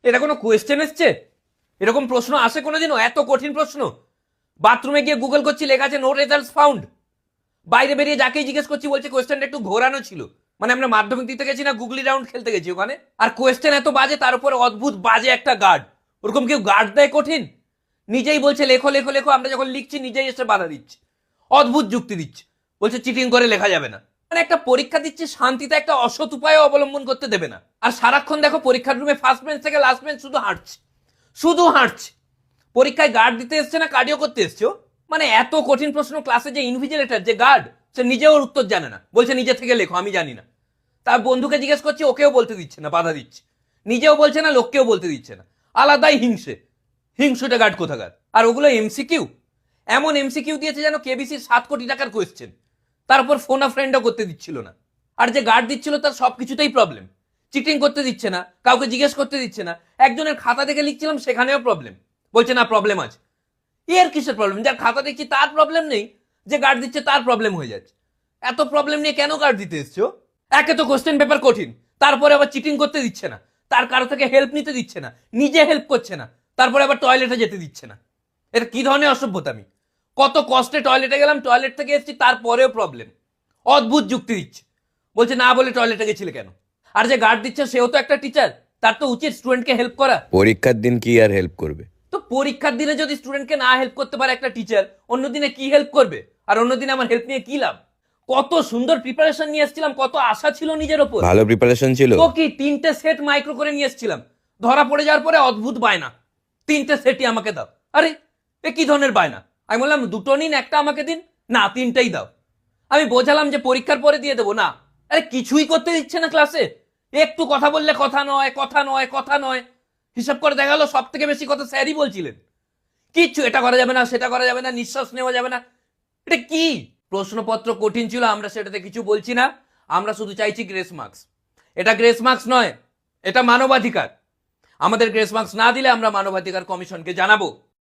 এটা কোনো কোয়েশ্চেন এসছে? এরকম প্রশ্ন আসে কোনোদিনও? এত কঠিন প্রশ্ন? বাথরুমে গিয়ে গুগল করছি, লেখা আছে নো রেজাল্টস ফাউন্ড। বাইরে বেরিয়ে যাকেই জিজ্ঞেস করছি বলছে কোয়েশ্চেনটা একটু ঘোরানো ছিল। মানে আমরা মাধ্যমিক দিতে গেছি না গুগলি রাউন্ড খেলতে গেছি ওখানে? আর কোয়েশ্চেন এত বাজে, তার উপরে অদ্ভুত বাজে একটা গার্ড। ওরকম কেউ গার্ড দেয় কঠিন? নিজেই বলছে লেখো লেখো লেখো, আমরা যখন লিখছি নিজেই এসে বাধা দিচ্ছে, অদ্ভুত যুক্তি দিচ্ছে, বলছে চিটিং করে লেখা যাবে না। মানে একটা পরীক্ষা দিচ্ছে শান্তিতে, একটা অসৎ উপায় অবলম্বন করতে দেবে না। আর সারাক্ষণ দেখো পরীক্ষার রুমে ফার্স্ট বেঞ্চ থেকে লাস্ট বেঞ্চ শুধু হাঁটছে, শুধু হাঁটছে। পরীক্ষায় গার্ড দিতে এসছে না কার্ডিও করতে এসছে ও? মানে এত কঠিন প্রশ্ন, ক্লাসে যে ইনভিজিলেটর, যে গার্ড, সে নিজেও ওর উত্তর জানে না, বলছে নিজে থেকে লেখো, আমি জানি না। তার বন্ধুকে জিজ্ঞেস করছে, ওকেও বলতে দিচ্ছে না, বাধা দিচ্ছে। নিজেও বলছে না, লোককেও বলতে দিচ্ছে না। আলাদাই হিংসে, হিংসুটে গার্ড কোথাকার। আর ওগুলো এমসিকিউ, এমন এমসিকিউ দিয়েছে যেন কেবিসির 7 কোটি টাকার কোয়েশ্চেন। তার উপর ফোন আ ফ্রেন্ডও করতে দিচ্ছিল না। আর যে গার্ড দিচ্ছিল তার সবকিছুতেই প্রবলেম। চিটিং করতে দিচ্ছে না, কাউকে জিজ্ঞেস করতে দিচ্ছে না। একজনের খাতা দেখে লিখছিলাম, সেখানেও প্রবলেম, বলছে না প্রবলেম আছে। এর কিসের প্রবলেম? যার খাতা দেখছি তার প্রবলেম নেই, যে গার্ড দিচ্ছে তার প্রবলেম হয়ে যাচ্ছে। এত প্রবলেম নিয়ে কেন গার্ড দিতে এসছো? একে তো কোশ্চেন পেপার কঠিন, তারপরে আবার চিটিং করতে দিচ্ছে না, তার কারো থেকে হেল্প নিতে দিচ্ছে না, নিজে হেল্প করছে না, তারপরে আবার টয়লেটে যেতে দিচ্ছে না। এটা কি ধরনের অসভ্যতামি? কত কষ্টে টয়লেটে গেলাম, টয়লেট থেকে এসেছি, তারপরেও প্রবলেম। অদ্ভুত যুক্তি দিচ্ছে, বলছে না বলে টয়লেটে গেছিলে কেন? আর যে গার্ড দিচ্ছে সেও তো একটা টিচার, তার তো উচিত স্টুডেন্টকে হেল্প করা। পরীক্ষার দিন কি আর হেল্প করবে? তো পরীক্ষার দিনে যদি স্টুডেন্টকে না হেল্প করতে পারে একটা টিচার, অন্য দিনে কি হেল্প করবে? আর অন্য দিনে আমার হেল্প নিয়ে কি লাভ? কত সুন্দর প্রিপারেশন নিয়ে এসেছিলাম, কত আশা ছিল নিজের ওপর। ভালো প্রিপারেশন ছিল? তো কি 3টে সেট মাইক্রো করে নিয়ে এসেছিলাম, ধরা পড়ে যাওয়ার পরে অদ্ভুত বায়না, 3টে সেটই আমাকে দাও। আরে এ কি ধরনের বায়না? আমি বললাম দুটো নিন, একটা আমাকে দিন। না, 3টেই দাও। আমি বোঝালাম যে পরীক্ষার পরে দিয়ে দেবো, না। আরে কিছুই করতে দিচ্ছে না ক্লাসে। একটু কথা বললে কথা নয়, কথা নয়, কথা নয়। হিসাব করে দেখা গেলো সব থেকে বেশি কথা স্যারই বলছিলেন। কিচ্ছু, এটা করা যাবে না, সেটা করা যাবে না, নিঃশ্বাস নেওয়া যাবে না। এটা কি? প্রশ্নপত্র কঠিন ছিল, আমরা সেটাতে কিছু বলছি না। আমরা শুধু চাইছি গ্রেস মার্কস। এটা গ্রেস মার্কস নয়, এটা মানবাধিকার। আমাদের গ্রেস মার্কস না দিলে আমরা মানবাধিকার কমিশনকে জানাবো।